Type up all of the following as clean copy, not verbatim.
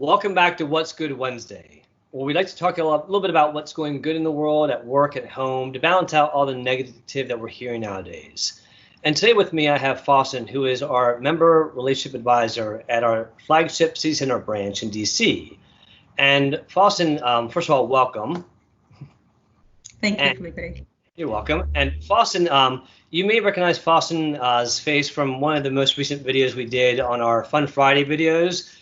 Welcome back to What's Good Wednesday, where we like to talk a little bit about what's going good in the world, at work, at home, to balance out all the negative that we're hearing nowadays. And today with me, I have Fosen, who is our member relationship advisor at our Flagship City Center branch in DC. And Fosen, first of all, welcome. Thank you, Felipe. You're welcome. And Fosen, you may recognize Fosen's face from one of the most recent videos we did on our Fun Friday videos.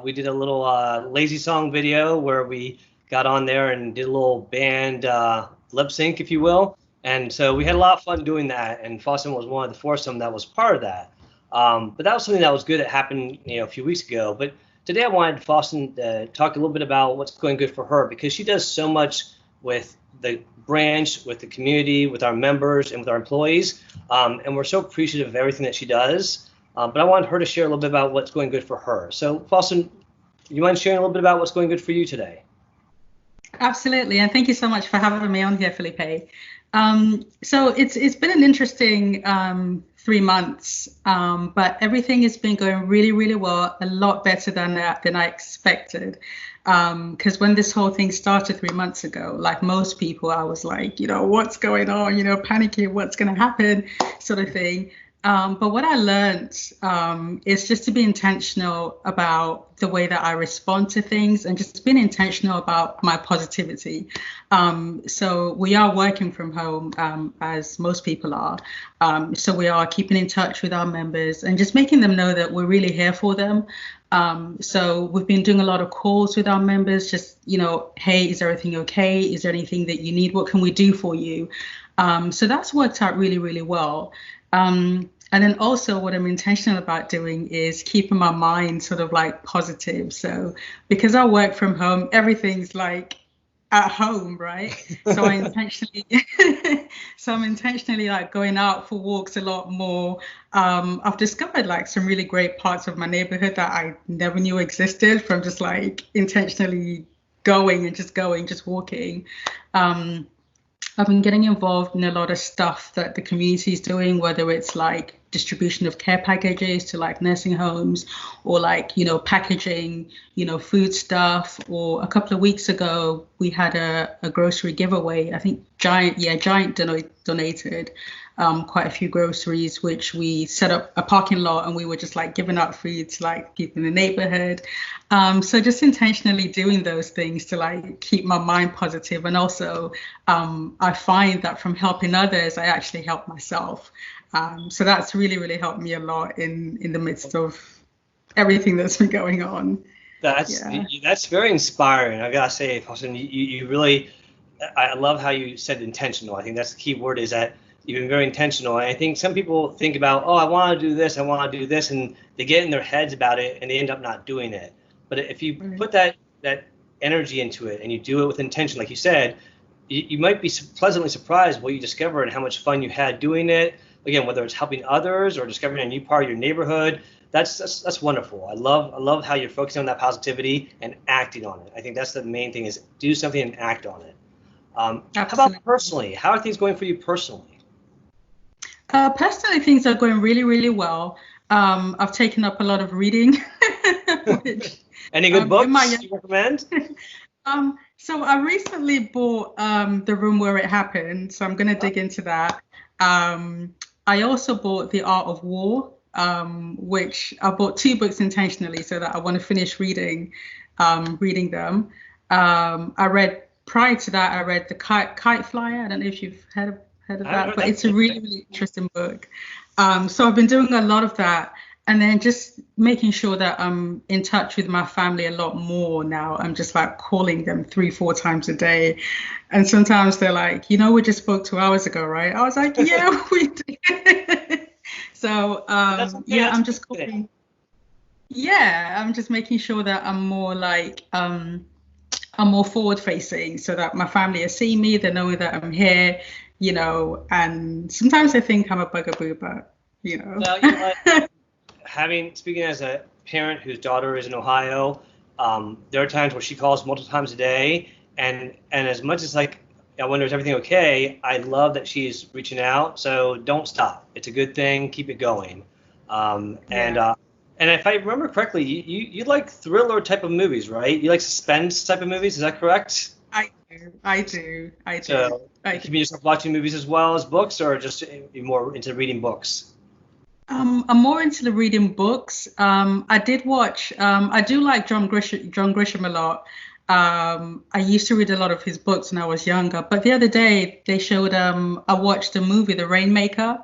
We did a little lazy song video where we got on there and did a little band lip sync, if you will. And so we had a lot of fun doing that. And Fosen was one of the foursome that was part of that. But that was something that was good that happened, a few weeks ago. But today I wanted Fosen to talk a little bit about what's going good for her, because she does so much with the branch, with the community, with our members, and with our employees. And we're so appreciative of everything that she does. But I wanted her to share a little bit about what's going good for her. So, Fosen, you mind sharing a little bit about what's going good for you today? Absolutely, and thank you so much for having me on here, Felipe. So it's been an interesting 3 months, but everything has been going really, really well, a lot better than I expected. Because when this whole thing started 3 months ago, like most people, I was like, what's going on, panicking, what's going to happen, sort of thing. But what I learned is just to be intentional about the way that I respond to things and just being intentional about my positivity. So we are working from home, as most people are. So we are keeping in touch with our members and just making them know that we're really here for them. So we've been doing a lot of calls with our members, just, hey, is everything okay? Is there anything that you need? What can we do for you? So that's worked out really, really well. And then also what I'm intentional about doing is keeping my mind sort of like positive. So because I work from home, everything's like at home, right? So I'm intentionally like going out for walks a lot more. I've discovered like some really great parts of my neighborhood that I never knew existed from just like intentionally going, just walking. I've been getting involved in a lot of stuff that the community is doing, whether it's like distribution of care packages to like nursing homes or like, packaging, food stuff. Or a couple of weeks ago, we had a grocery giveaway. I think Giant donated quite a few groceries, which we set up a parking lot and we were just like giving out food to like people in the neighborhood. So just intentionally doing those things to like keep my mind positive. And also I find that from helping others, I actually help myself. So that's really, really helped me a lot in the midst of everything that's been going on. That's very inspiring. I gotta say, Fosen, you really, I love how you said intentional. I think that's the key word, is that you've been very intentional. And I think some people think about, I want to do this, and they get in their heads about it and they end up not doing it. But if you put that energy into it and you do it with intention, like you said, you might be pleasantly surprised what you discover and how much fun you had doing it. Again, whether it's helping others or discovering a new part of your neighborhood, that's wonderful. I love how you're focusing on that positivity and acting on it. I think that's the main thing, is do something and act on it. How about personally? How are things going for you personally? Personally, things are going really, really well. I've taken up a lot of reading. Any good books you recommend? So I recently bought The Room Where It Happened, so I'm going to dig into that. I also bought The Art of War, which I bought 2 books intentionally so that I want to finish reading them. Prior to that, I read The Kite Flyer. I don't know if you've heard of that, but it's a really, really interesting book. So I've been doing a lot of that, and then just making sure that I'm in touch with my family a lot more now. I'm just like calling them 3-4 times a day. And sometimes they're like, we just spoke 2 hours ago, right? I was like, yeah, we did. So I'm just calling. Yeah, I'm just making sure that I'm more like, I'm more forward facing, so that my family are seeing me, they know that I'm here, and sometimes they think I'm a bugaboo, but Well, speaking as a parent whose daughter is in Ohio, there are times where she calls multiple times a day, and as much as like I wonder, is everything okay? I love that she's reaching out, so don't stop. It's a good thing. Keep it going. And And if I remember correctly, you like thriller type of movies, right? You like suspense type of movies. Is that correct? So, I you do. keep yourself watching movies as well as books, or just you're more into reading books? I'm more into the reading books. I did watch. I do like John Grisham a lot. I used to read a lot of his books when I was younger. But the other day they showed. I watched the movie The Rainmaker,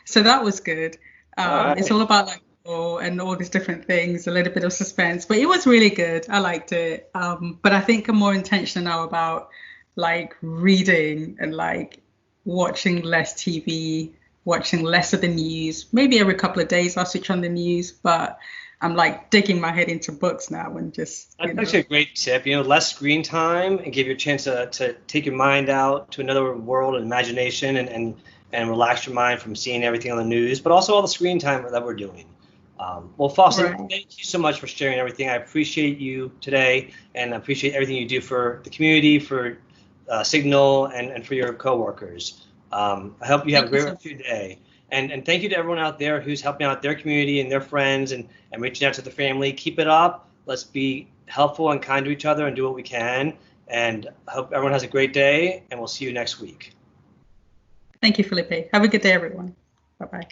so that was good. All It's right. all about like war and all these different things, a little bit of suspense, but it was really good. I liked it. But I think I'm more intentional now about like reading and like watching less TV, watching less of the news. Maybe every couple of days I'll switch on the news, but I'm like digging my head into books now and just, That's actually a great tip. Less screen time and give you a chance to take your mind out to another world and imagination and relax your mind from seeing everything on the news, but also all the screen time that we're doing. Well, Fossen, right. thank you so much for sharing everything. I appreciate you today, and I appreciate everything you do for the community, for Signal, and for your coworkers. I hope you have a Thank you great so rest much. of your day. And thank you to everyone out there who's helping out their community and their friends and reaching out to the family. Keep it up. Let's be helpful and kind to each other and do what we can. And I hope everyone has a great day, and we'll see you next week. Thank you, Felipe. Have a good day, everyone. Bye bye.